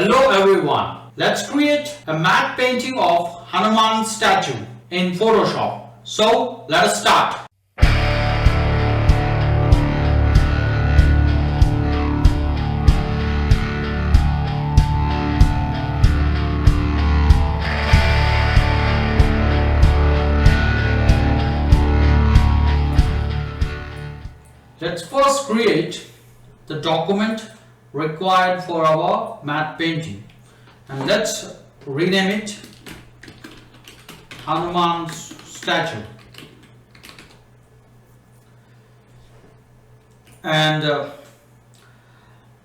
Hello everyone, let's create a matte painting of Hanuman statue in Photoshop. So let us start. Let's first create the document required for our matte painting, and let's rename it Hanuman's statue. And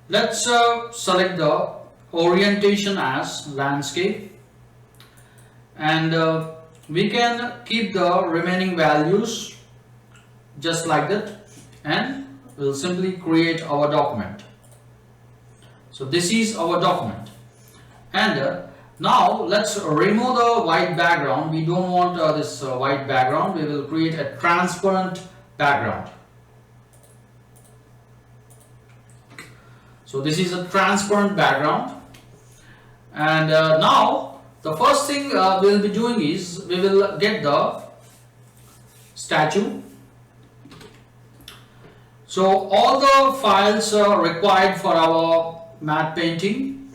let's select the orientation as landscape, and we can keep the remaining values just like that, and we'll simply create our document. So this is our document, and now let's remove the white background. We don't want this white background. We will create a transparent background. So this is a transparent background, and now the first thing we'll be doing is we will get the statue. So all the files required for our matte painting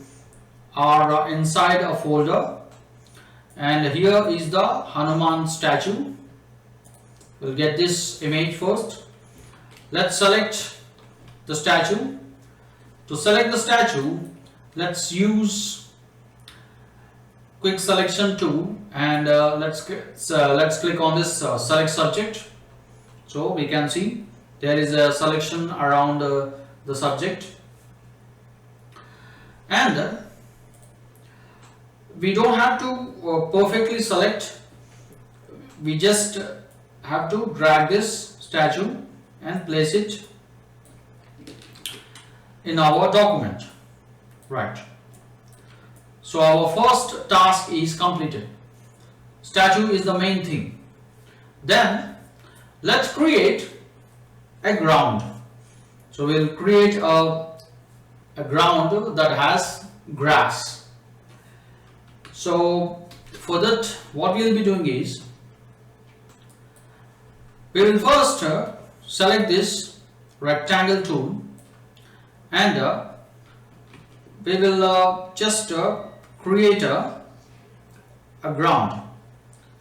are inside a folder, and here is the Hanuman statue. We'll get this image first. Let's select the statue. To select the statue, let's use quick selection tool, and let's click on this select subject. So we can see there is a selection around the subject, and we don't have to perfectly select. We just have to drag this statue and place it in our document. Right. So our first task is completed. Statue is the main thing. Then let's create a ground. So we'll create a ground that has grass. So for that, what we'll be doing is we will first select this rectangle tool, and we will just create a ground.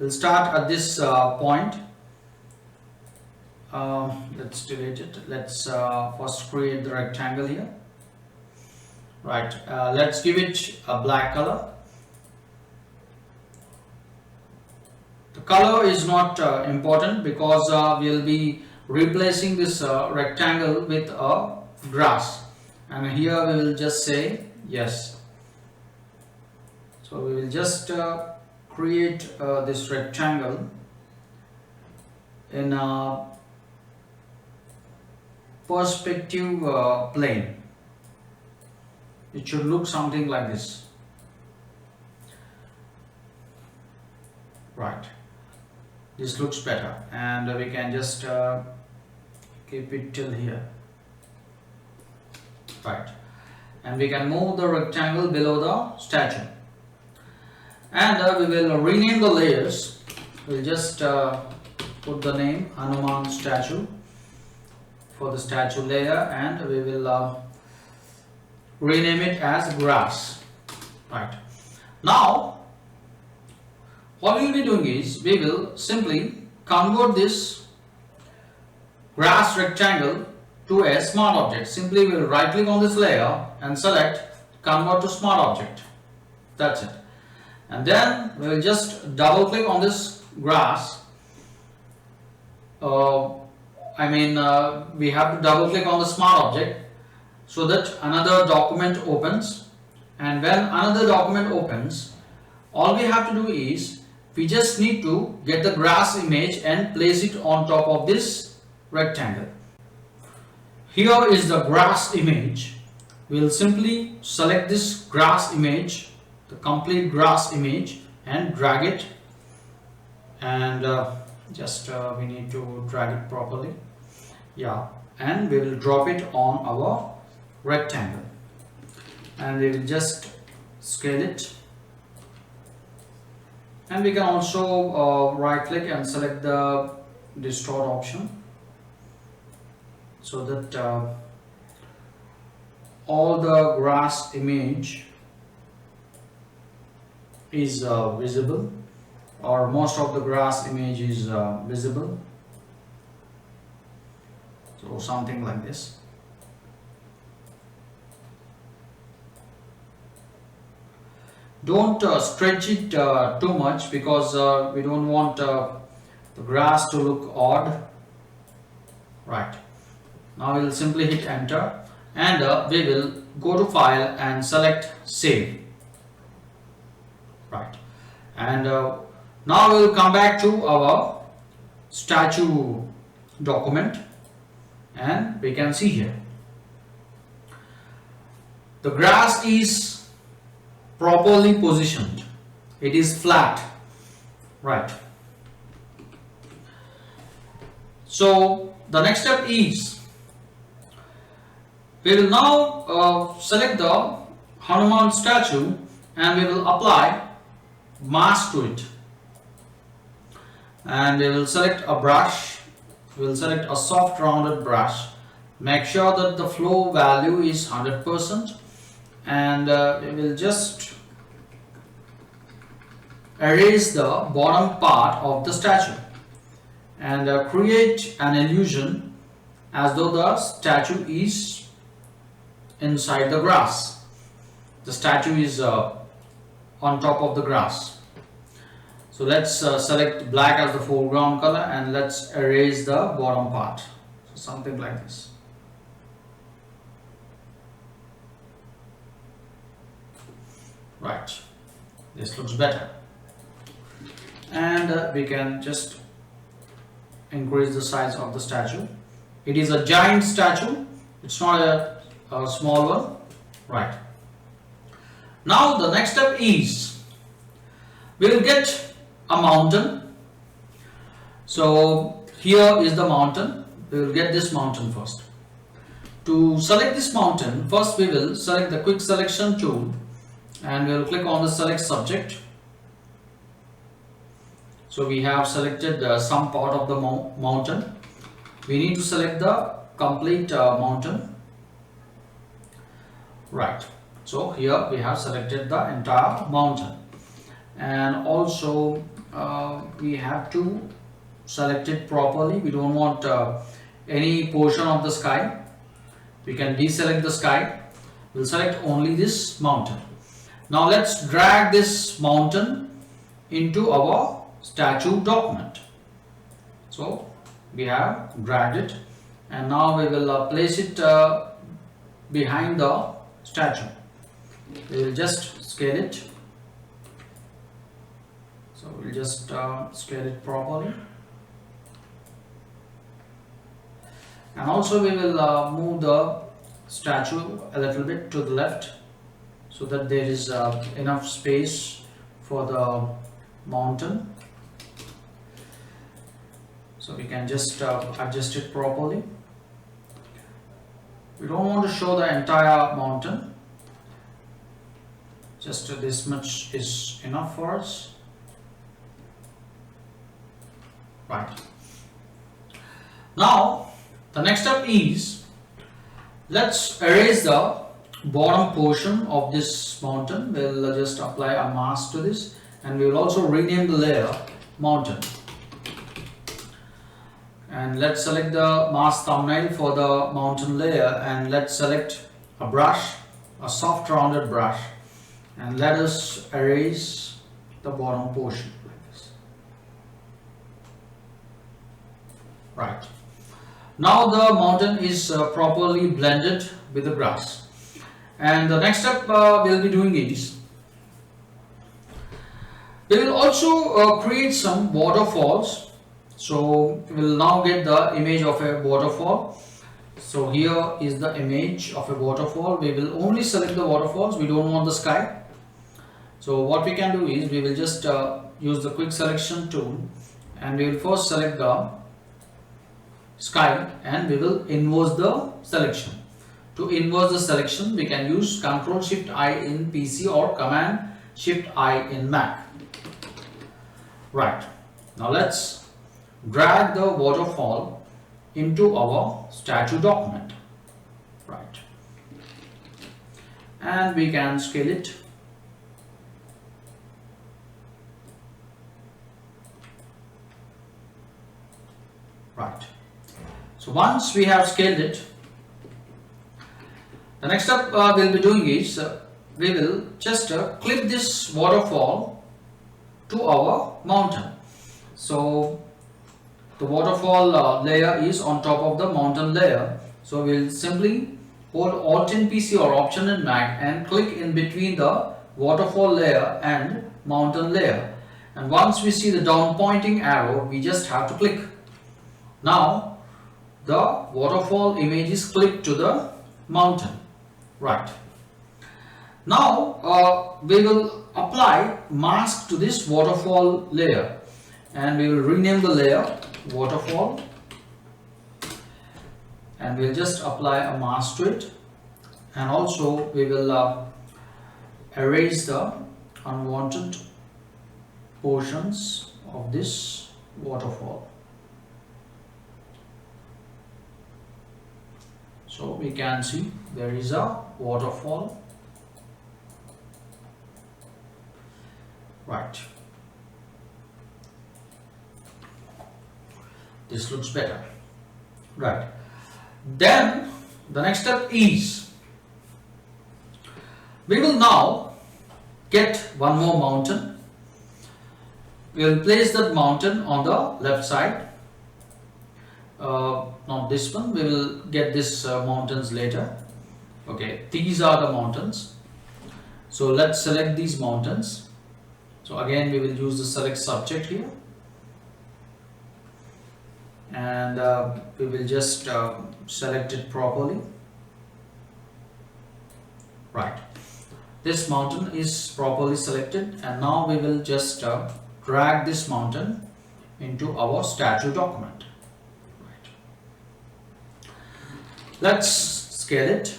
We'll start at this point. Let's delete it. Let's first create the rectangle here. Right, let's give it a black color. The color is not important because we'll be replacing this rectangle with a grass, and here we will just say yes. So we will just create this rectangle in a perspective plane. It should look something like this. Right, this looks better, and we can just keep it till here. Right, and we can move the rectangle below the statue, and we will rename the layers. We'll just put the name Hanuman statue for the statue layer, and we will rename it as grass. Right, now what we will be doing is we will simply convert this grass rectangle to a smart object. Simply we will right click on this layer and select convert to smart object. That's it, and then we will just double click on this grass. We have to double click on the smart object so that another document opens, and when another document opens, all we have to do is we just need to get the grass image and place it on top of this rectangle. Here is the grass image. We'll simply select this grass image, the complete grass image, and drag it, and we need to drag it properly. Yeah, and we will drop it on our rectangle, and we will just scale it, and we can also right click and select the distort option, so that all the grass image is visible, or most of the grass image is visible. So something like this. Don't stretch it too much, because we don't want the grass to look odd. Right. Now we will simply hit enter, and we will go to file and select save. Right. And now we will come back to our statue document, and we can see here the grass is properly positioned. It is flat. Right. So the next step is, we will now select the Hanuman statue, and we will apply mask to it, and we will select a brush. We will select a soft rounded brush. Make sure that the flow value is 100%, and we will just erase the bottom part of the statue, and create an illusion as though the statue is inside the grass. The statue is on top of the grass. So let's select black as the foreground color, and let's erase the bottom part. So something like this. Right. This looks better. And we can just increase the size of the statue. It is a giant statue. It's not a small one. Right. Now the next step is, we will get a mountain. So here is the mountain. We will get this mountain first. To select this mountain, first we will select the quick selection tool, and we will click on the select subject. So we have selected some part of the mountain. We need to select the complete mountain. Right. So here we have selected the entire mountain, and also we have to select it properly. We don't want any portion of the sky. We can deselect the sky. We'll select only this mountain. Now let's drag this mountain into our statue document. So we have dragged it, and now we will place it behind the statue. We will just scale it. So we'll just scale it properly, and also we will move the statue a little bit to the left, so that there is enough space for the mountain. So we can just adjust it properly. We don't want to show the entire mountain. Just this much is enough for us. Right. Now the next step is, let's erase the bottom portion of this mountain. We'll just apply a mask to this, and we will also rename the layer mountain. And let's select the mask thumbnail for the mountain layer, and let's select a brush, a soft rounded brush, and let us erase the bottom portion like this. Right. Now the mountain is properly blended with the grass, and the next step we'll be doing is, we will also create some waterfalls. So we will now get the image of a waterfall. So here is the image of a waterfall. We will only select the waterfalls. We don't want the sky. So what we can do is, we will just use the quick selection tool, and we will first select the sky, and we will inverse the selection To invert the selection, we can use Ctrl Shift I in PC or Command Shift I in Mac. Right. Now let's drag the waterfall into our statue document. Right. And we can scale it. Right. So once we have scaled it, the next step we'll be doing is we will just clip this waterfall to our mountain. So the waterfall layer is on top of the mountain layer. So we'll simply hold Alt in PC or Option in Mac and click in between the waterfall layer and mountain layer. And once we see the down pointing arrow, we just have to click. Now the waterfall image is clipped to the mountain. Right. Now we will apply mask to this waterfall layer, and we will rename the layer waterfall, and we'll just apply a mask to it, and also we will erase the unwanted portions of this waterfall. So we can see there is a waterfall. Right. This looks better. Right. Then the next step is we will now get one more mountain. We will place that mountain on the left side. Not this one, we will get this mountains later. Okay, these are the mountains. So let's select these mountains. So again we will use the select subject here, and we will just select it properly. Right, this mountain is properly selected, and now we will just drag this mountain into our statue document. Let's scale it,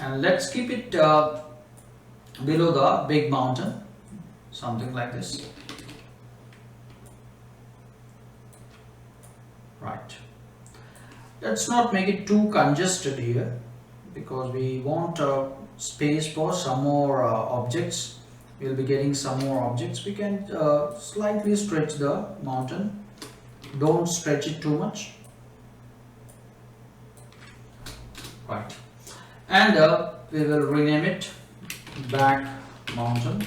and let's keep it below the big mountain, something like this. Right. Let's not make it too congested here, because we want space for some more objects. We'll be getting some more objects. We can slightly stretch the mountain. Don't stretch it too much. Right. And we will rename it back mountain,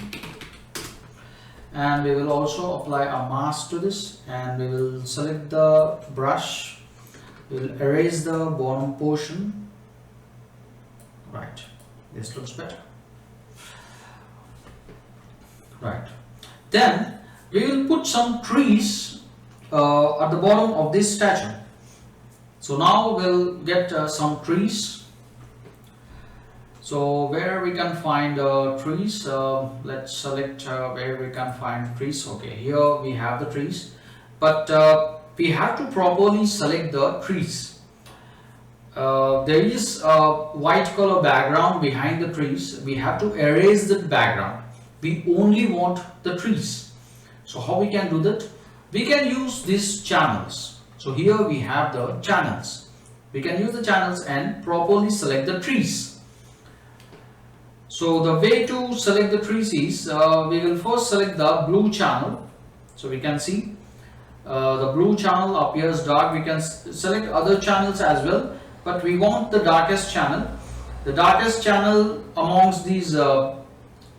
and we will also apply a mask to this, and we will select the brush. We will erase the bottom portion. Right, this looks better. Right, then we will put some trees at the bottom of this statue. So now we'll get some trees. So where we can find trees, let's select where we can find trees. Okay, here we have the trees, but we have to properly select the trees. There is a white color background behind the trees. We have to erase that background. We only want the trees. So how we can do that? We can use these channels. So here we have the channels. We can use the channels and properly select the trees. So the way to select the trees is we will first select the blue channel. So we can see the blue channel appears dark. We can select other channels as well, but we want the darkest channel. The darkest channel amongst these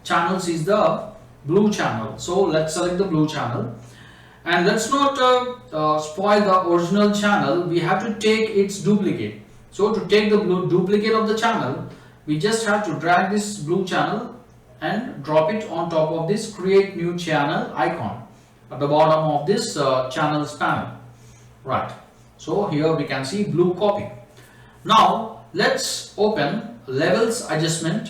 channels is the blue channel. So let's select the blue channel, and let's not spoil the original channel. We have to take its duplicate. So to take the blue duplicate of the channel, we just have to drag this blue channel and drop it on top of this create new channel icon at the bottom of this channels panel. Right, so here we can see blue copy. Now let's open levels adjustment.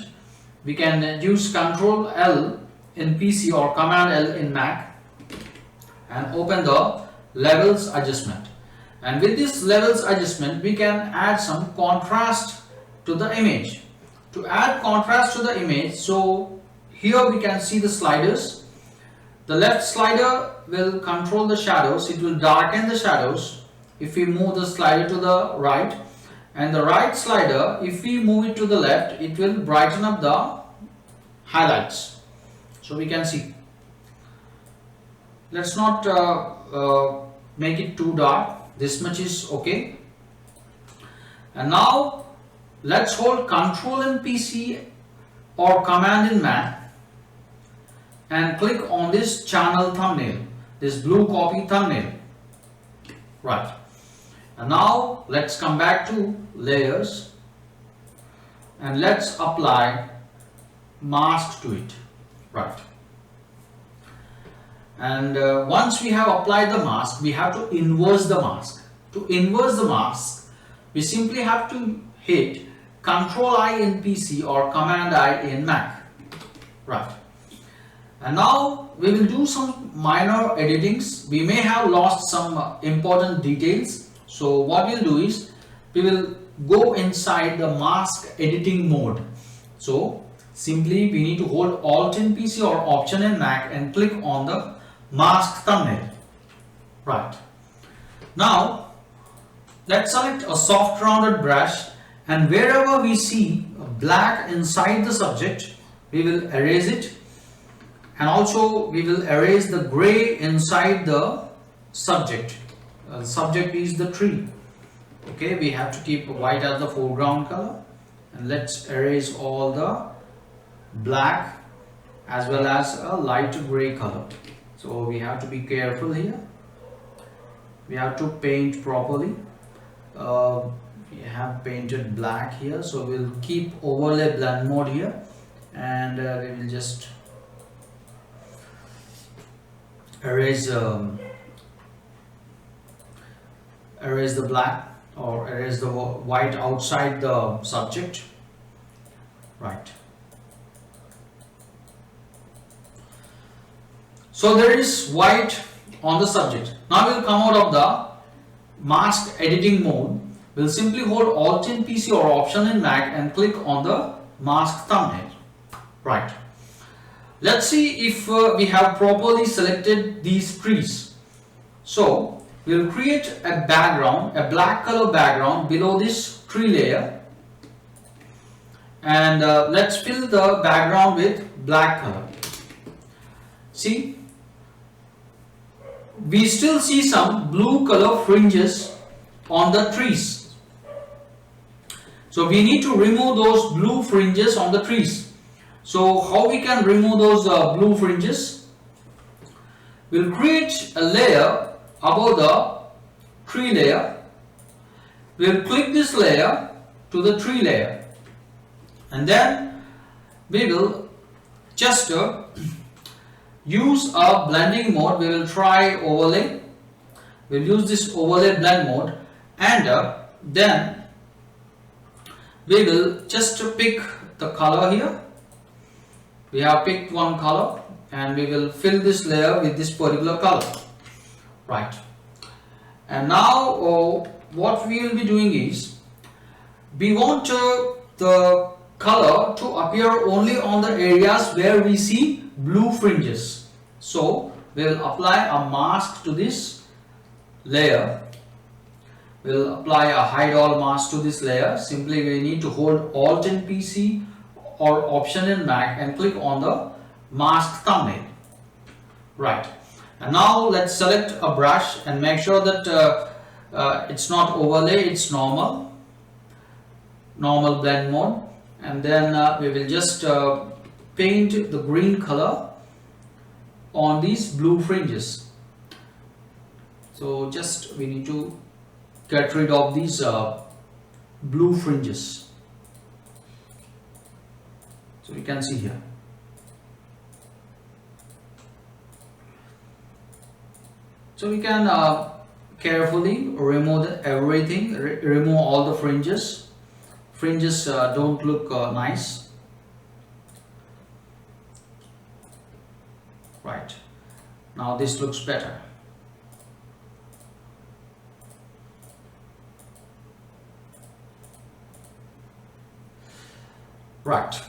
We can use Ctrl L in PC or Command L in Mac and open the levels adjustment, And with this levels adjustment, we can add some contrast to the image. To add contrast to the image, so here we can see the sliders. The left slider will control the shadows, it will darken the shadows if we move the slider to the right, and the right slider, if we move it to the left, it will brighten up the highlights. So we can see. Let's not make it too dark, this much is okay. And now let's hold Control in PC or Command in Mac and click on this channel thumbnail, this blue copy thumbnail. Right. And now let's come back to layers and let's apply mask to it. Right. And once we have applied the mask, we have to inverse the mask. To inverse the mask, we simply have to hit Control I in PC or Command I in Mac. Right. And now we will do some minor editings. We may have lost some important details. So what we'll do is we will go inside the mask editing mode. So simply we need to hold Alt in PC or Option in Mac and click on the mask thumbnail. Right. Now let's select a soft rounded brush, and wherever we see black inside the subject, we will erase it. And also we will erase the gray inside the subject. The subject is the tree. Okay, we have to keep white as the foreground color, and let's erase all the black as well as a light gray color. So we have to be careful here. We have to paint properly. We have painted black here, so we'll keep overlay blend mode here, and we will just erase the black or erase the white outside the subject. Right. So there is white on the subject. Now we'll come out of the mask editing mode. We'll simply hold Alt in PC or Option in Mac and click on the mask thumbnail. Right. Let's see if we have properly selected these trees. So we'll create a background, a black color background below this tree layer, and let's fill the background with black color. See, we still see some blue color fringes on the trees. So we need to remove those blue fringes on the trees. So how we can remove those blue fringes? We'll create a layer above the tree layer. We'll click this layer to the tree layer, and then we will just use a blending mode. We will try overlay. We'll use this overlay blend mode, and then we will just pick the color here. We have picked one color, and we will fill this layer with this particular color. Right. And now what we will be doing is we want the color to appear only on the areas where we see blue fringes. So we will apply a mask to this layer. We will apply a hide all mask to this layer. Simply we need to hold Alt in PC or Option in Mac and click on the mask thumbnail. Right. And now let's select a brush and make sure that it's not overlay, it's normal blend mode, and then we will just paint the green color on these blue fringes. So just we need to get rid of these blue fringes. So you can see here. So we can carefully remove everything, remove all the fringes. Fringes don't look nice. Right. Now this looks better. Right.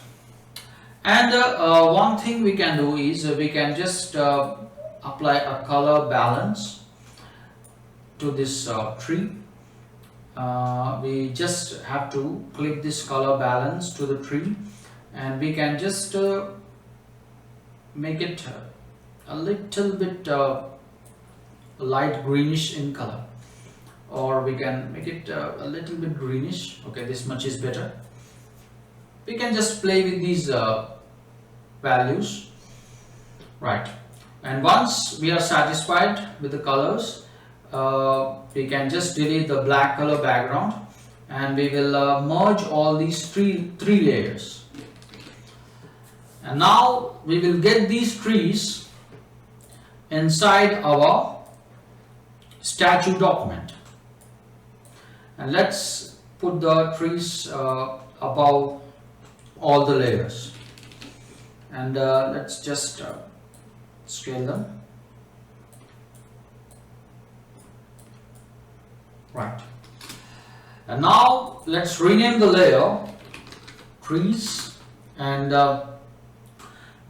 And one thing we can do is we can just apply a color balance to this tree. We just have to click this color balance to the tree, and we can just make it a little bit light greenish in color, or we can make it a little bit greenish. Okay, this much is better. We can just play with these values, right? And once we are satisfied with the colors, we can just delete the black color background, and we will merge all these three layers. And now we will get these trees inside our statue document, and let's put the trees above all the layers, and let's just scale them. Right. And now let's rename the layer trees, and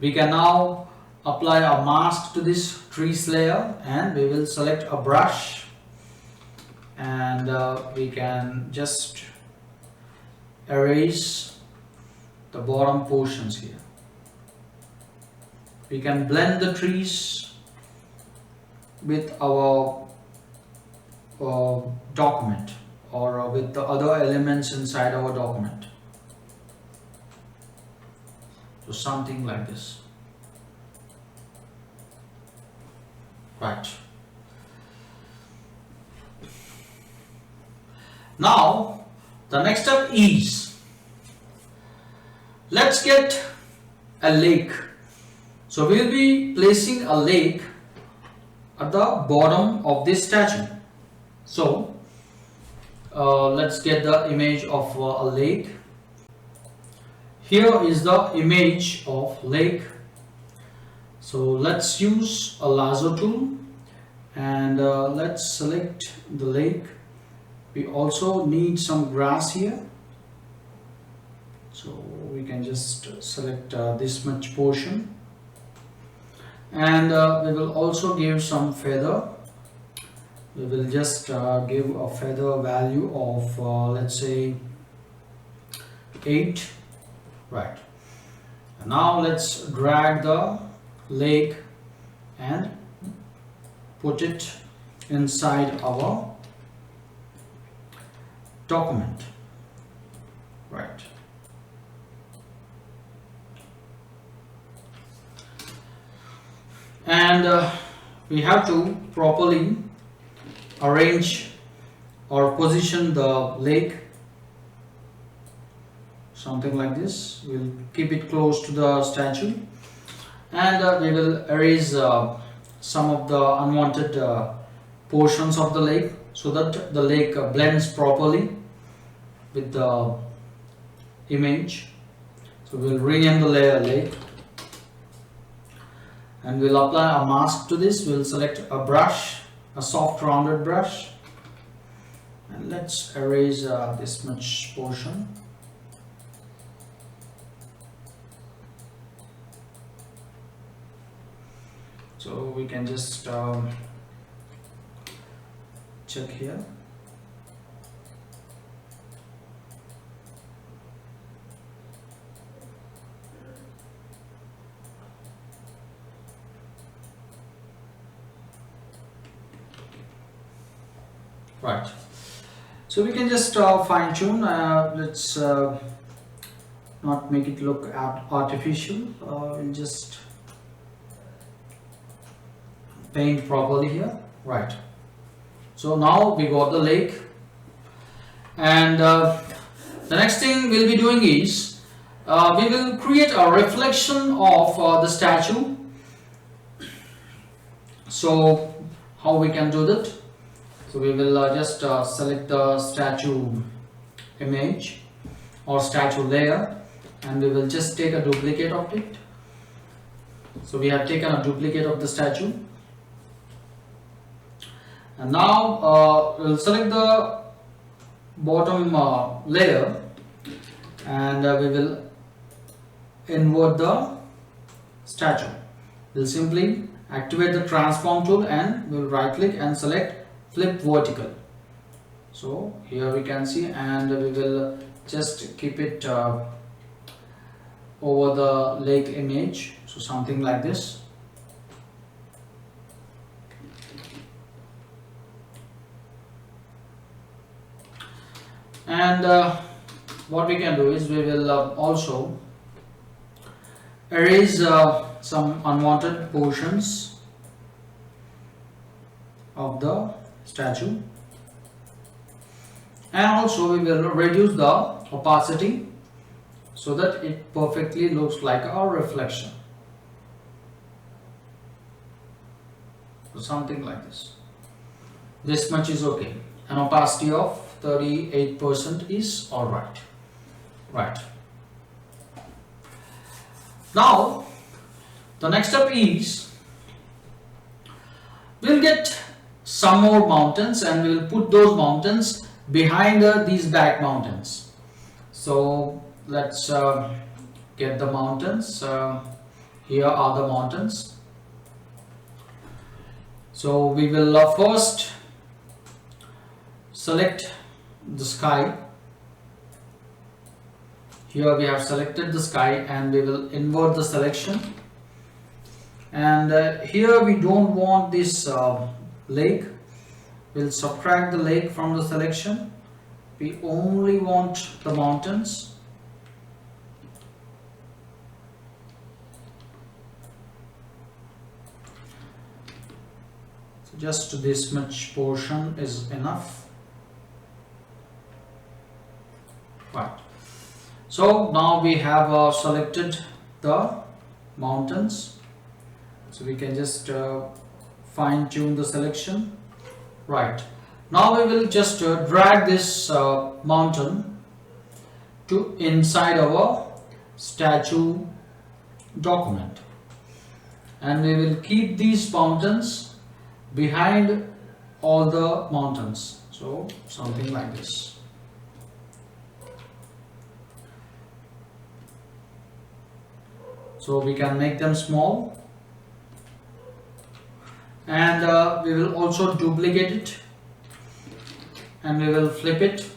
we can now apply a mask to this trees layer, and we will select a brush, and we can just erase the bottom portions here. We can blend the trees with our document, or with the other elements inside our document. So something like this. Right. Now the next step is, let's get a lake. So we'll be placing a lake at the bottom of this statue. So let's get the image of a lake. Here is the image of lake. So let's use a lasso tool, and let's select the lake. We also need some grass here, so we can just select this much portion, and we will also give some feather. We will just give a feather value of let's say 8. Right. And now let's drag the lake and put it inside our document. Right. And we have to properly arrange or position the lake, something like this. We'll keep it close to the statue, and we will erase some of the unwanted portions of the lake, so that the lake blends properly with the image. So we'll rename the layer lake, and we'll apply a mask to this. We'll select a brush, a soft rounded brush, and let's erase this much portion. So we can just check here. Right. So we can just fine tune. Let's not make it look artificial. We'll just paint properly here. Right. So now we got the lake, and the next thing we'll be doing is we will create a reflection of the statue. So how we can do that? So we will just select the statue image or statue layer, and we will just take a duplicate of it. So we have taken a duplicate of the statue, and now we'll select the bottom layer, and we will invert the statue. We'll simply activate the transform tool and we'll right click and select flip vertical. So here we can see, and we will just keep it over the lake image, so something like this. And what we can do is we will also erase some unwanted portions of the statue, and also we will reduce the opacity so that it perfectly looks like a reflection. So something like this. This much is okay. An opacity of 38% is alright. Right. Now the next step is we'll get some more mountains and we will put those mountains behind these back mountains. So let's get the mountains. Here are the mountains. So we will first select the sky. Here we have selected the sky and we will invert the selection. And here we don't want this lake. We'll subtract the lake from the selection. We only want the mountains. So just this much portion is enough. Right. So now we have selected the mountains. So we can just fine tune the selection. Right. Now we will just drag this mountain to inside our statue document, and we will keep these mountains behind all the mountains. So something like this. So we can make them small, and we will also duplicate it and we will flip it,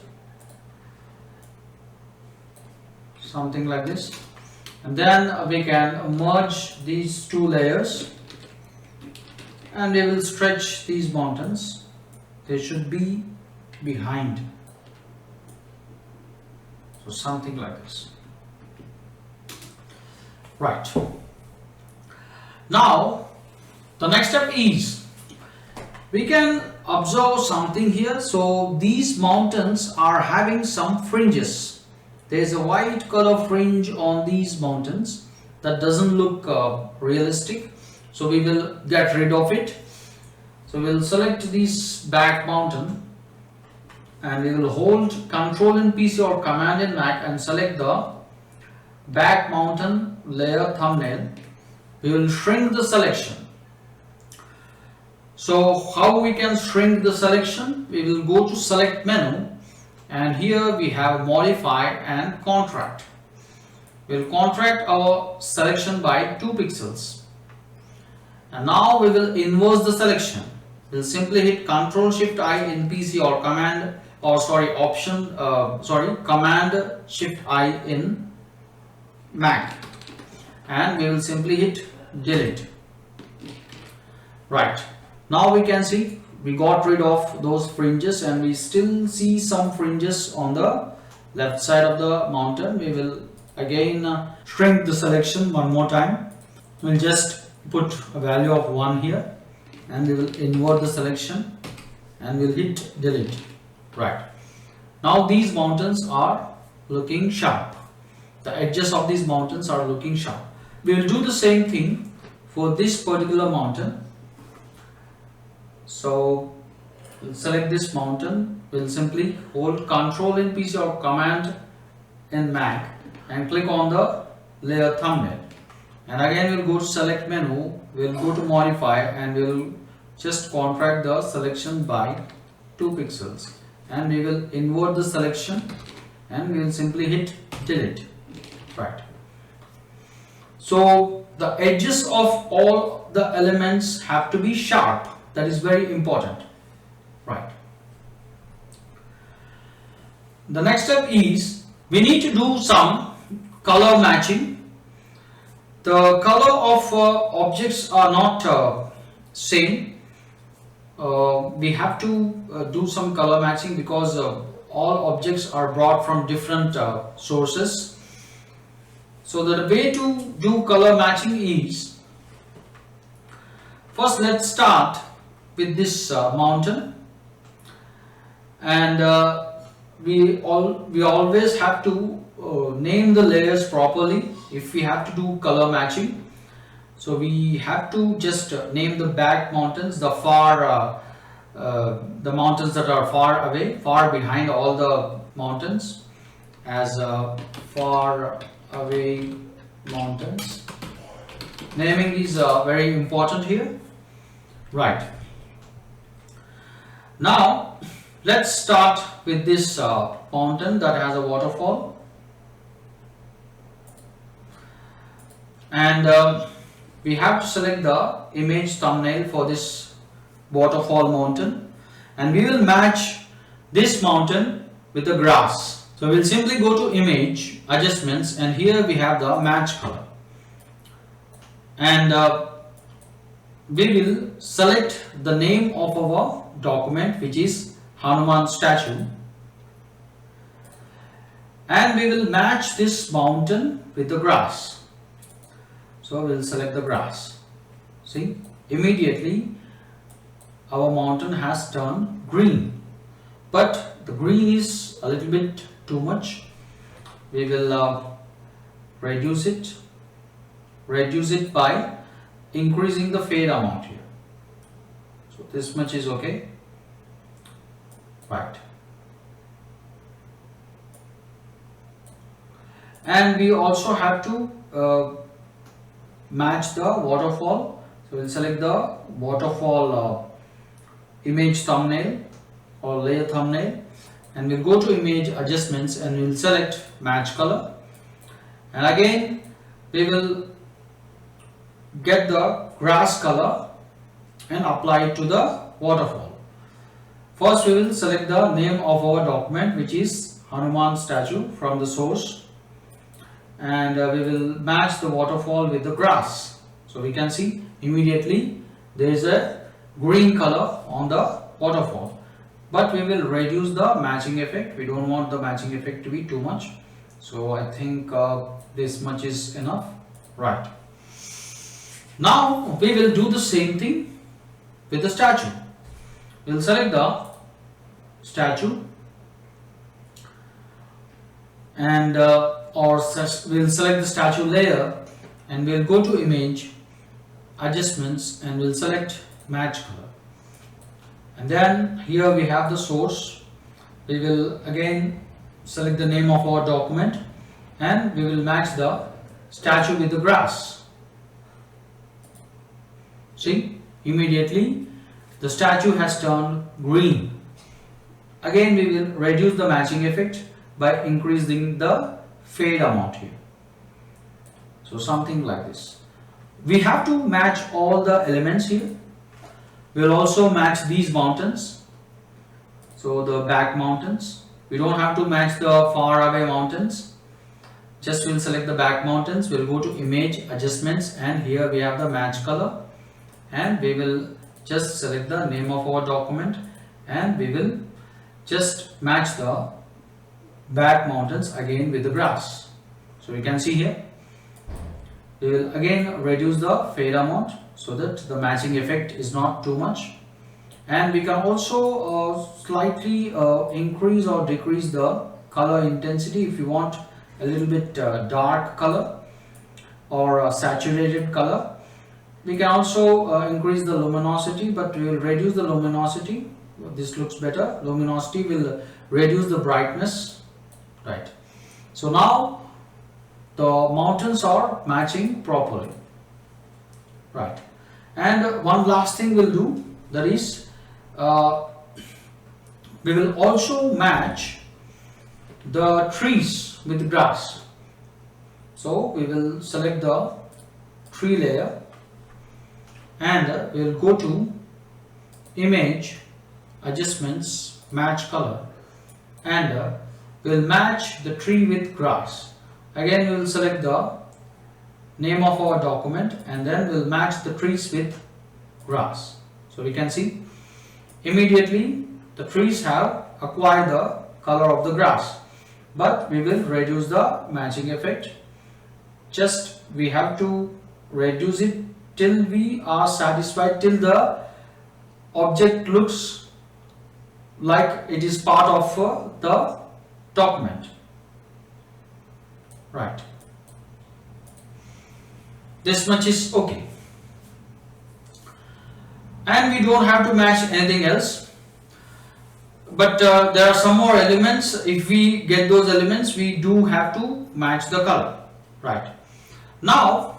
something like this, and then we can merge these two layers and we will stretch these mountains. They should be behind, so something like this. Right. Now the next step is we can observe something here. So these mountains are having some fringes. There is a white color fringe on these mountains that doesn't look realistic, so we will get rid of it. So we will select this back mountain and we will hold Ctrl in PC or Command in Mac and select the back mountain layer thumbnail. We will shrink the selection. So how we can shrink the selection? We will go to select menu and here we have modify and contract. We will contract our selection by 2 pixels. And now we will inverse the selection. We will simply hit Ctrl Shift I in PC or Command Shift I in Mac, and we will simply hit delete. Right. Now we can see we got rid of those fringes and we still see some fringes on the left side of the mountain. We will again shrink the selection one more time. We'll just put a value of 1 here and we will invert the selection and we'll hit delete. Right. Now these mountains are looking sharp. The edges of these mountains are looking sharp. We will do the same thing for this particular mountain. So we'll select this mountain. We'll simply hold Ctrl in PC or Command in Mac and click on the layer thumbnail. And again we'll go to select menu. We'll go to modify and we'll just contract the selection by 2 pixels. And we will invert the selection and we will simply hit delete. Right. So the edges of all the elements have to be sharp. That is very important, right? The next step is we need to do some color matching. The color of objects are not same. We have to do some color matching because all objects are brought from different sources. So the way to do color matching is, first let's start with this mountain, and we always have to name the layers properly if we have to do color matching. So we have to just name the back mountains, the mountains that are far away, far behind all the mountains, as far away mountains. Naming is very important here, right? Now let's start with this mountain that has a waterfall, and we have to select the image thumbnail for this waterfall mountain, and we will match this mountain with the grass. So we'll simply go to image adjustments, and here we have the match color, and we will select the name of our document, which is Hanuman statue, and we will match this mountain with the grass. So we'll select the grass. See, immediately our mountain has turned green, but the green is a little bit too much. We will reduce it by increasing the fade amount here. So this much is okay, right? And we also have to match the waterfall. So we'll select the waterfall image thumbnail or layer thumbnail, and we'll go to image adjustments, and we'll select match color, and again we will get the grass color and apply it to the waterfall. First we will select the name of our document, which is Hanuman statue from the source, and we will match the waterfall with the grass. So we can see immediately there is a green color on the waterfall, but we will reduce the matching effect. We don't want the matching effect to be too much, so I think this much is enough, right? Now we will do the same thing with the statue. We will select the statue, and we'll select the statue layer, and we'll go to image adjustments, and we'll select match color, and then here we have the source. We will again select the name of our document, and we will match the statue with the grass. See, immediately the statue has turned green. Again we will reduce the matching effect by increasing the fade amount here. So something like this. We have to match all the elements here. We will also match these mountains. So the back mountains. We don't have to match the far away mountains. Just we'll select the back mountains. We'll go to image adjustments, and here we have the match color, and we will just select the name of our document, and we will just match the back mountains again with the grass. So you can see here we will again reduce the fade amount so that the matching effect is not too much, and we can also slightly increase or decrease the color intensity if you want a little bit dark color or a saturated color. We can also increase the luminosity, but we will reduce the luminosity. This looks better. Luminosity will reduce the brightness, right? So now the mountains are matching properly, right? And one last thing we'll do, that is we will also match the trees with grass. So we will select the tree layer, and we'll go to image, adjustments, match color, and we'll match the tree with grass. Again we will select the name of our document and then we'll match the trees with grass. So we can see immediately the trees have acquired the color of the grass, but we will reduce the matching effect. Just we have to reduce it till we are satisfied, till the object looks like it is part of the document. Right, this much is okay, and we don't have to match anything else. But there are some more elements. If we get those elements, we do have to match the color. Right, now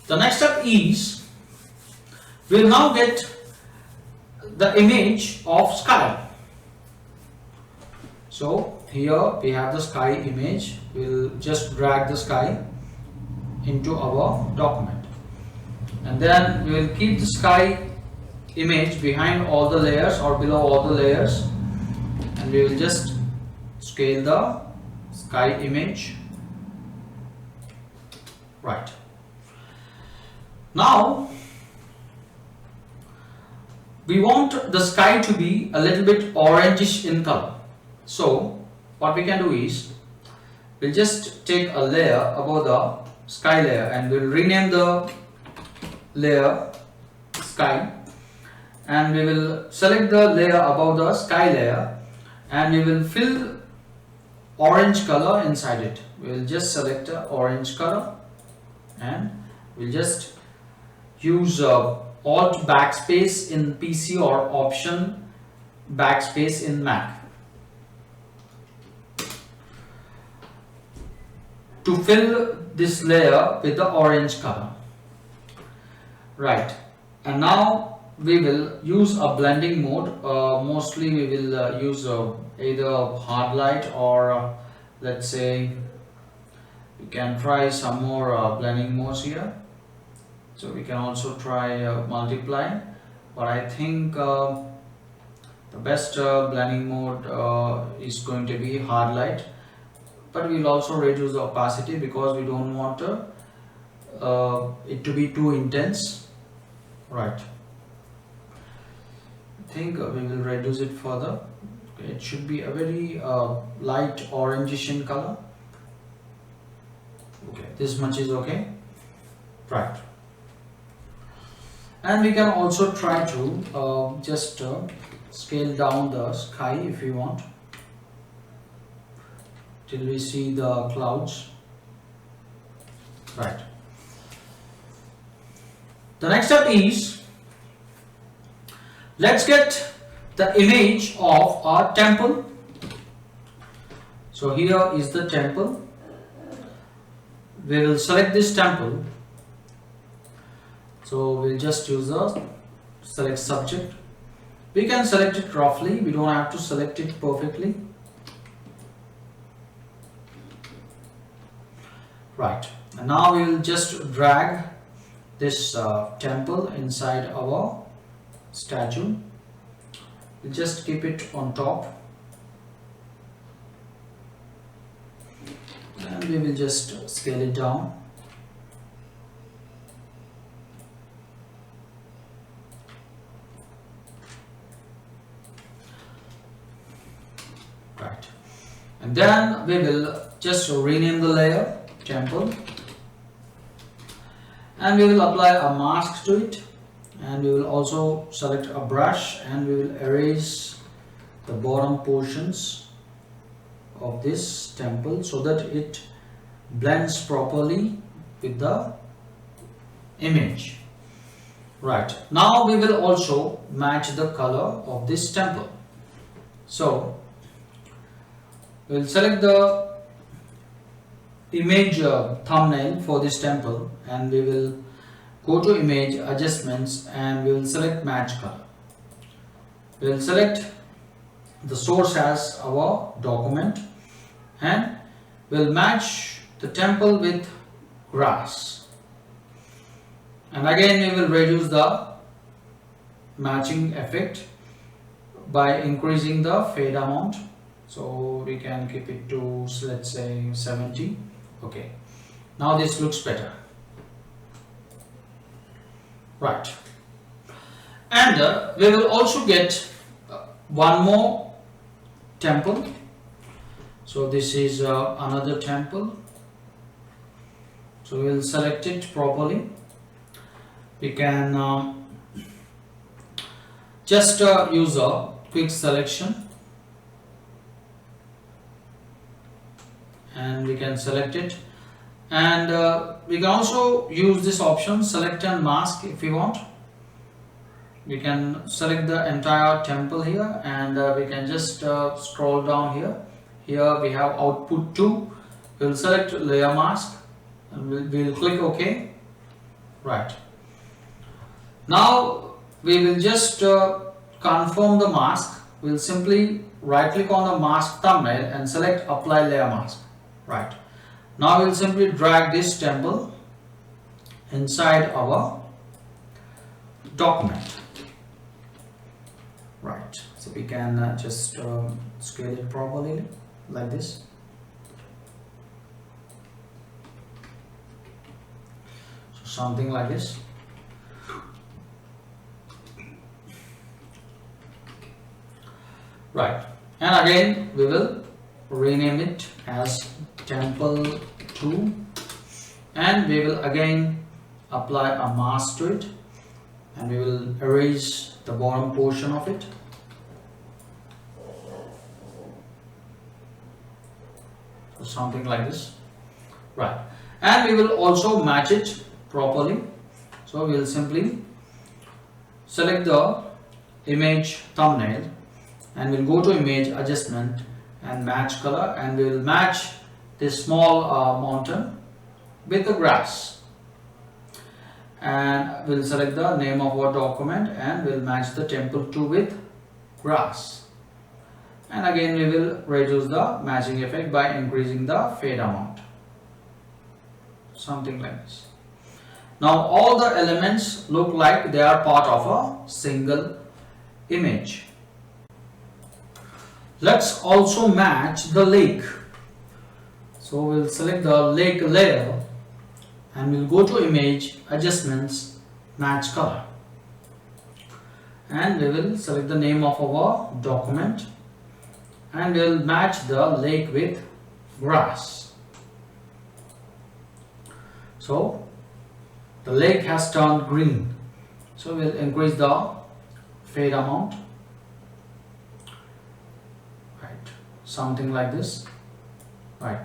the next step is we will now get the image of sky. So here we have the sky image. We'll just drag the sky into our document, and then we will keep the sky image behind all the layers or below all the layers, and we will just scale the sky image. Right, now we want the sky to be a little bit orangish in color. So what we can do is we'll just take a layer above the sky layer and we'll rename the layer sky, and we will select the layer above the sky layer and we will fill orange color inside it. We will just select the orange color and we'll just use Alt backspace in PC or Option backspace in Mac to fill this layer with the orange color. Right, and now we will use a blending mode. Mostly we will use either hard light or let's say we can try some more blending modes here. So we can also try multiply, but I think the best blending mode is going to be hard light. But we will also reduce the opacity because we don't want it to be too intense. Right, I think we will reduce it further. Okay, it should be a very light orangish in color. Okay, this much is okay. Right, and we can also try to just scale down the sky if we want, till we see the clouds. Right, the next step is let's get the image of our temple. So here is the temple. We will select this temple. So we'll just use the select subject. We can select it roughly, we don't have to select it perfectly. Right, and now we will just drag this temple inside our statue. We'll just keep it on top and we will just scale it down. Right, and then we will just rename the layer temple, and we will apply a mask to it, and we will also select a brush and we will erase the bottom portions of this temple so that it blends properly with the image. Right, now we will also match the color of this temple. So we will select the image thumbnail for this temple and we will go to image adjustments and we will select match color. We will select the source as our document and we will match the temple with grass. And again we will reduce the matching effect by increasing the fade amount. So we can keep it to, let's say, 70. Okay, now this looks better, right? And we will also get one more temple. So this is another temple. So we will select it properly. We can just use a quick selection, and we can select it. And we can also use this option, select and mask, if we want. We can select the entire temple here, and we can just scroll down here. Here we have output 2. We will select layer mask and we'll click OK. Right. Now we will just confirm the mask. We'll simply right click on the mask thumbnail and select apply layer mask. Right. Now we'll simply drag this temple inside our document. Right. So we can just scale it properly like this. So something like this. Right. And again we will rename it as temple 2, and we will again apply a mask to it, and we will erase the bottom portion of it. So something like this. Right. And we will also match it properly. So we will simply select the image thumbnail, and we'll go to image adjustment and match color, and we will match this small mountain with the grass, and we'll select the name of our document, and we'll match the temple 2 with grass. And again we will reduce the matching effect by increasing the fade amount, something like this. Now all the elements look like they are part of a single image. Let's also match the lake. So we'll select the lake layer, and we'll go to image adjustments, match color, and we will select the name of our document, and we'll match the lake with grass. So the lake has turned green, so we'll increase the fade amount. Something like this. Right.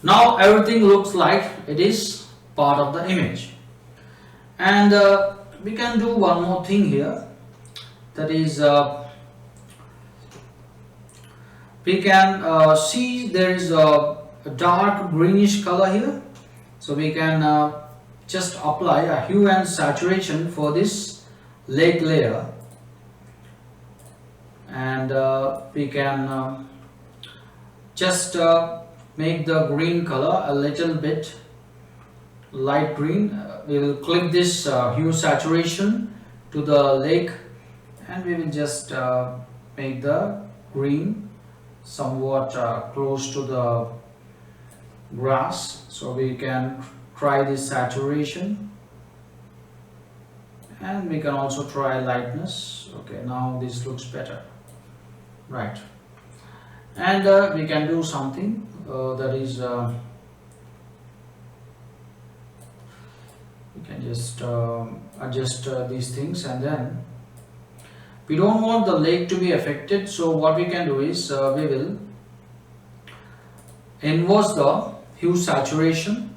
Now everything looks like it is part of the image, and we can do one more thing here, that is we can see there is a dark greenish color here. So we can just apply a hue and saturation for this lake layer, and we can just make the green color a little bit light green. We will click this hue saturation to the lake, and we will just make the green somewhat close to the grass. So we can try this saturation, and we can also try lightness. Okay, now this looks better. Right. And we can do something that is we can just adjust these things, and then we don't want the lake to be affected. So what we can do is we will inverse the hue saturation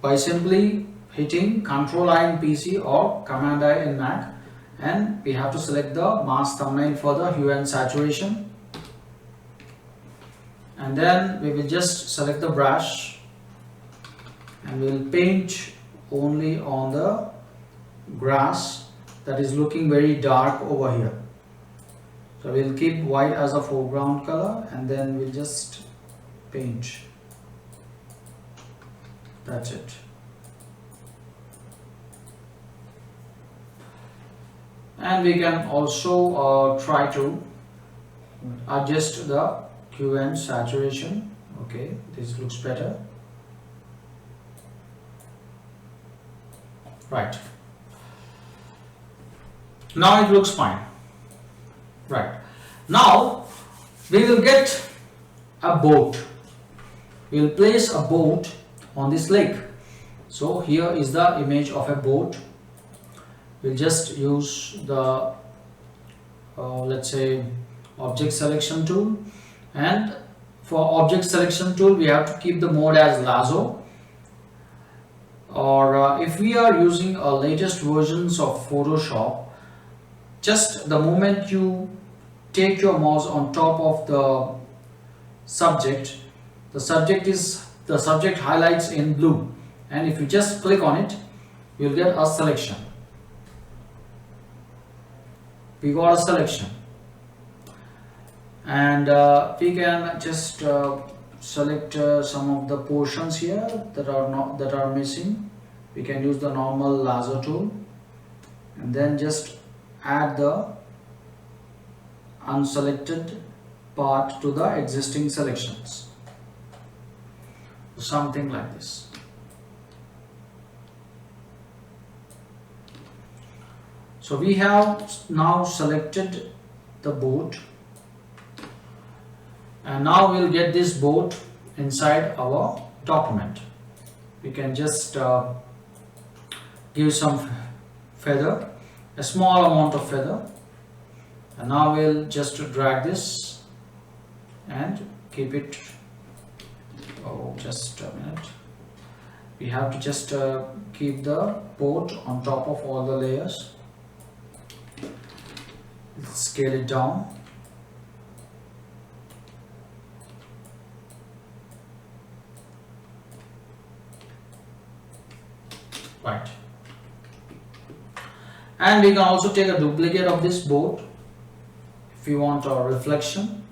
by simply hitting Ctrl I in PC or Command I in Mac, and we have to select the mask thumbnail for the hue and saturation, and then we will just select the brush, and we will paint only on the grass that is looking very dark over here. So we will keep white as a foreground color, and then we'll just paint. That's it. And we can also try to adjust the hue and saturation. Okay, this looks better. Right, now it looks fine. Right, now we will get a boat. We will place a boat on this lake. So here is the image of a boat. We'll just use the let's say object selection tool, and for object selection tool we have to keep the mode as lasso, or if we are using latest versions of Photoshop, just the moment you take your mouse on top of the subject, the subject highlights in blue, and if you just click on it, you'll get a selection. We got a selection, and we can just select some of the portions here that are missing. We can use the normal lasso tool and then just add the unselected part to the existing selections, something like this. So we have now selected the boat, and now we'll get this boat inside our document. We can just give some feather, a small amount of feather, and now we'll just drag this and keep it. Oh, just a minute. We have to just keep the boat on top of all the layers. Let's scale it down. Right. And we can also take a duplicate of this boat if we want a reflection.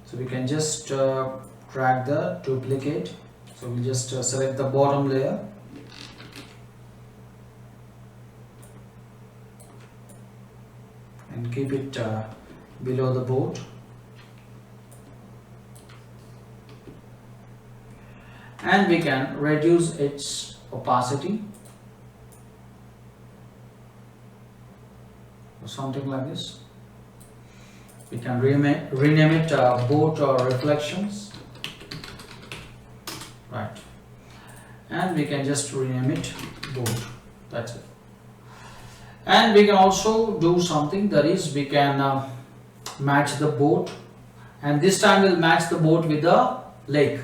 So we can just drag the duplicate. So we'll just select the bottom layer. And keep it below the boat. And we can reduce its opacity, or something like this. We can rename it boat or reflections. Right. And we can just rename it boat. That's it. And we can also do something, that is we can match the boat, and this time we'll match the boat with the lake.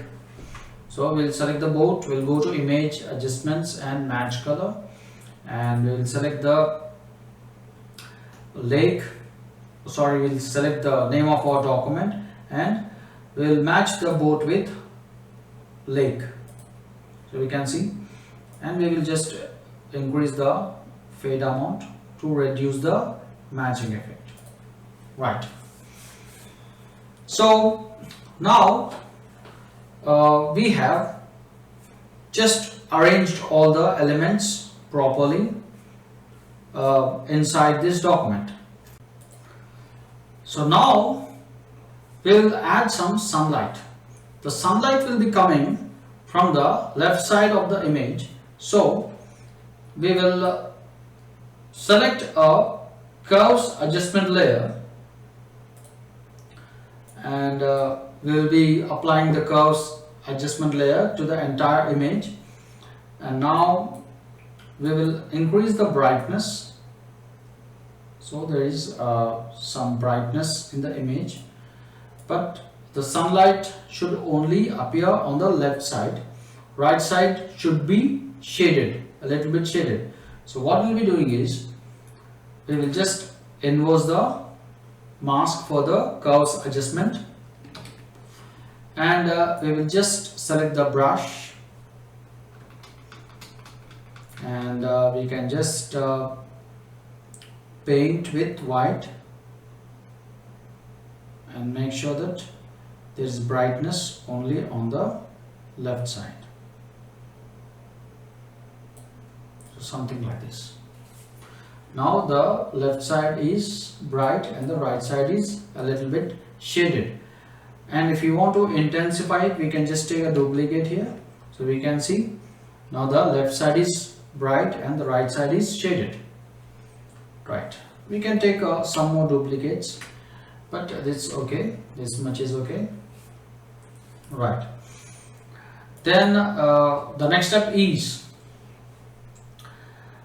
So we'll select the boat, we'll go to image adjustments and match color, and we'll select the lake. Sorry, we'll select the name of our document and we'll match the boat with lake. So we can see, and we will just increase the fade amount to reduce the matching effect. Right. So now we have just arranged all the elements properly inside this document. So now we'll add some sunlight. The sunlight will be coming from the left side of the image. So we will select a curves adjustment layer, and we will be applying the curves adjustment layer to the entire image. And now we will increase the brightness. So there is some brightness in the image, but the sunlight should only appear on the left side. Right side should be shaded, a little bit shaded. So what we'll be doing is we will just inverse the mask for the curves adjustment, and we will just select the brush, and we can just paint with white and make sure that there is brightness only on the left side. So something like this. Now the left side is bright and the right side is a little bit shaded. And if you want to intensify it, we can just take a duplicate here. So we can see now the left side is bright and the right side is shaded. Right. We can take some more duplicates, but this okay. This much is okay. Right. Then the next step is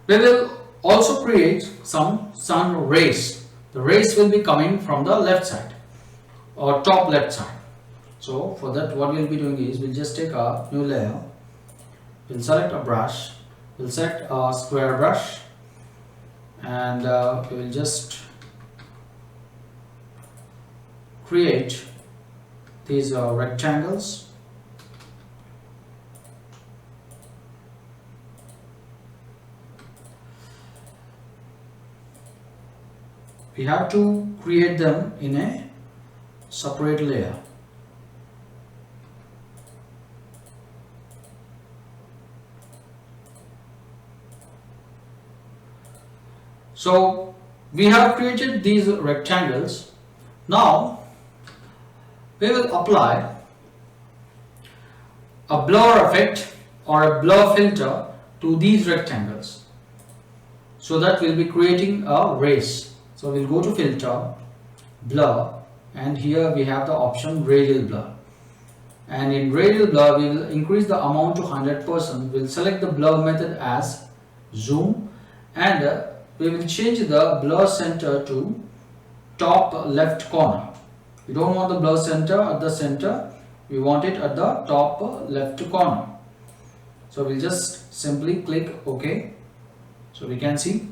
we will also create some sun rays. The rays will be coming from the left side or top left side. So for that, what we'll be doing is we'll just take a new layer. We'll select a brush. We'll select a square brush, and we will just create these rectangles. We have to create them in a separate layer. So we have created these rectangles. Now we will apply a blur effect or a blur filter to these rectangles, so that we'll be creating a rays. So we'll go to filter, blur, and here we have the option radial blur. And in radial blur, we will increase the amount to 100%. We'll select the blur method as zoom, and we will change the blur center to top left corner. We don't want the blur center at the center, we want it at the top left corner. So we'll just simply click OK. So we can see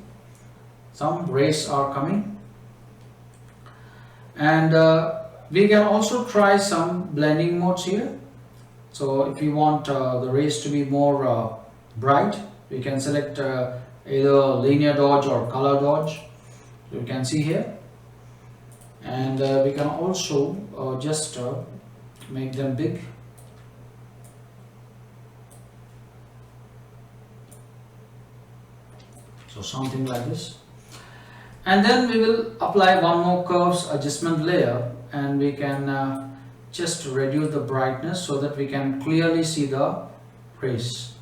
some rays are coming, and we can also try some blending modes here. So if you want the rays to be more bright, we can select either linear dodge or color dodge. So you can see here, and we can also just make them big. So something like this. And then we will apply one more curves adjustment layer, and we can just reduce the brightness so that we can clearly see the rays.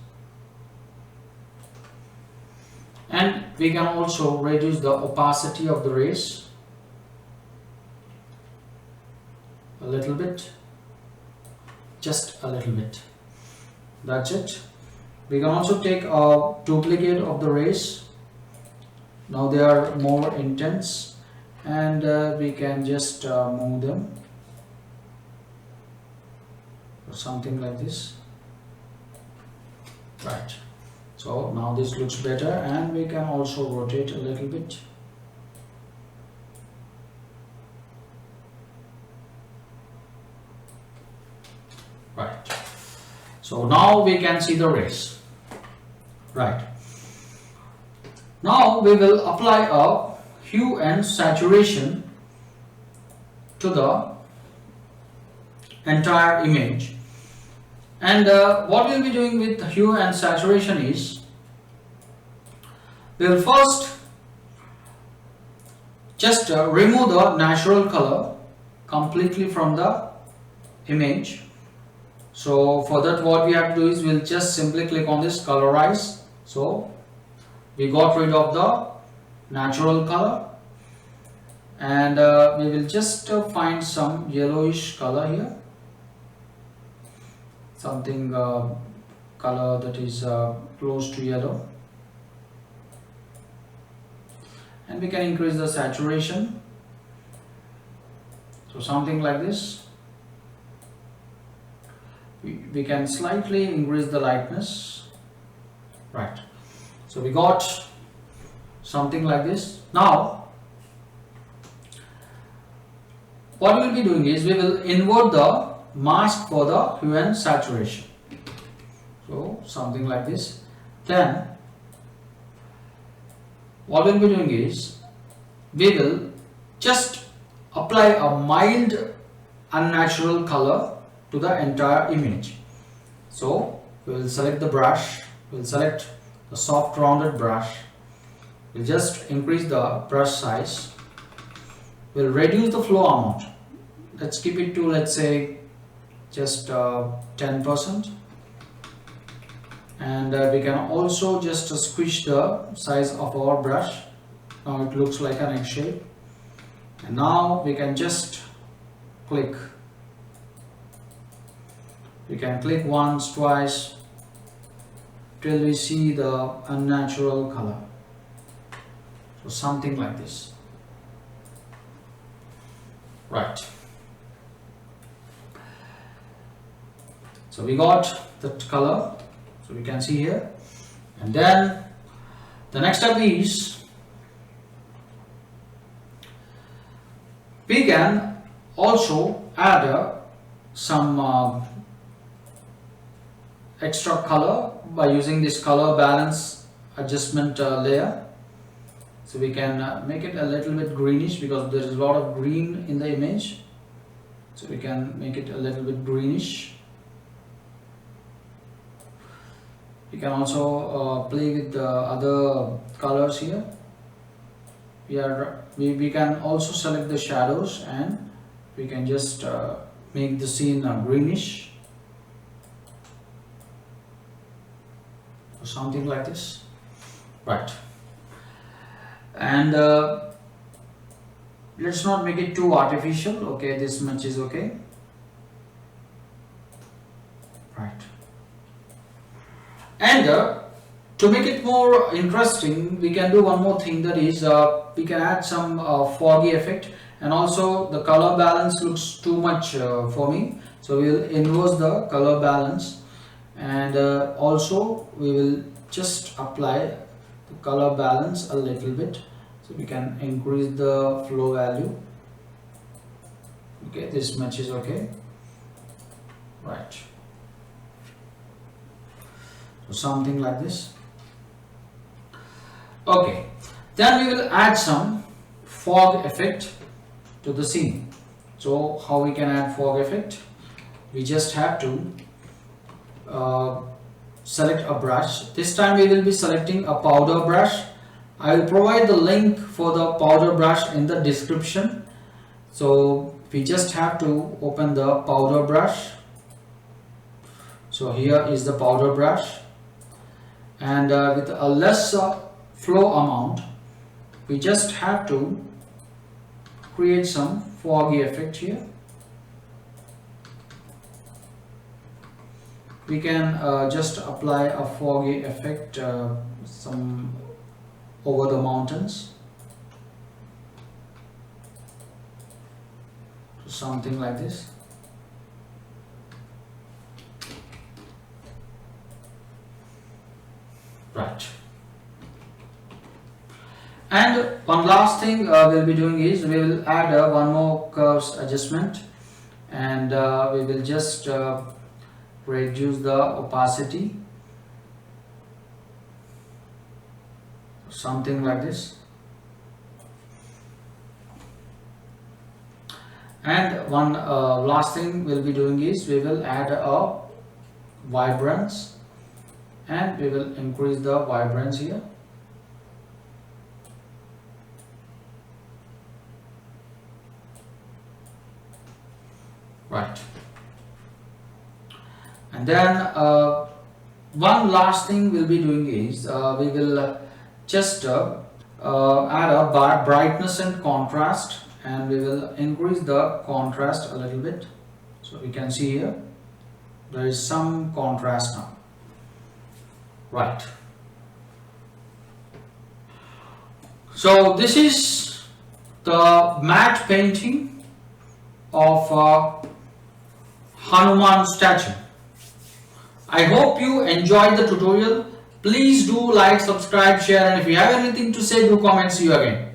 And we can also reduce the opacity of the rays a little bit, just a little bit. That's it. We can also take a duplicate of the rays. Now they are more intense, and we can just move them or something like this. Right. So now this looks better, and we can also rotate a little bit. Right. So now we can see the rays. Right. Now we will apply a hue and saturation to the entire image. And what we will be doing with hue and saturation is, we will first just remove the natural color completely from the image. So for that, what we have to do is we'll just simply click on this colorize. So we got rid of the natural color, and we will just find some yellowish color here, something color that is close to yellow, and we can increase the saturation, so something like this. We can slightly increase the lightness. Right. So we got something like this. Now what we will be doing is we will invert the mask for the hue and saturation. So something like this. Then what we will be doing is we will just apply a mild unnatural color to the entire image. So we will select the brush, we will select the soft rounded brush, we'll just increase the brush size. We'll reduce the flow amount. Let's keep it to, let's say, just 10%. And we can also just squish the size of our brush. Now it looks like an egg shape. And now we can just click. We can click once, twice, till we see the unnatural color. So something like this. Right. So we got that color. So we can see here. And then the next step is we can also add some extra color by using this color balance adjustment layer. So we can make it a little bit greenish because there is a lot of green in the image. So we can make it a little bit greenish. You can also play with the other colors here. We can also select the shadows and we can just make the scene greenish or something like this. Right. And let's not make it too artificial. Okay, this much is okay. Right. And to make it more interesting, we can do one more thing, that is we can add some foggy effect, and also the color balance looks too much for me, so we will inverse the color balance, and also we will just apply the color balance a little bit, so we can increase the flow value. Okay, this much is okay. Right. Something like this. Okay, then we will add some fog effect to the scene. So how we can add fog effect? We just have to select a brush. This time we will be selecting a powder brush. I will provide the link for the powder brush in the description. So we just have to open the powder brush. So here is the powder brush. And with a less flow amount, we just have to create some foggy effect here. We can just apply a foggy effect some over the mountains, something like this. Right. And one last thing we'll be doing is we will add one more curves adjustment, and we will just reduce the opacity, something like this. And one last thing we'll be doing is we will add a vibrance, and we will increase the vibrance here. Right. And then one last thing we'll be doing is we will just add a brightness and contrast, and we will increase the contrast a little bit. So we can see here there is some contrast now. Right. So this is the matte painting of Hanuman statue. I hope you enjoyed the tutorial. Please do like, subscribe, share, and if you have anything to say, do comment. See you again.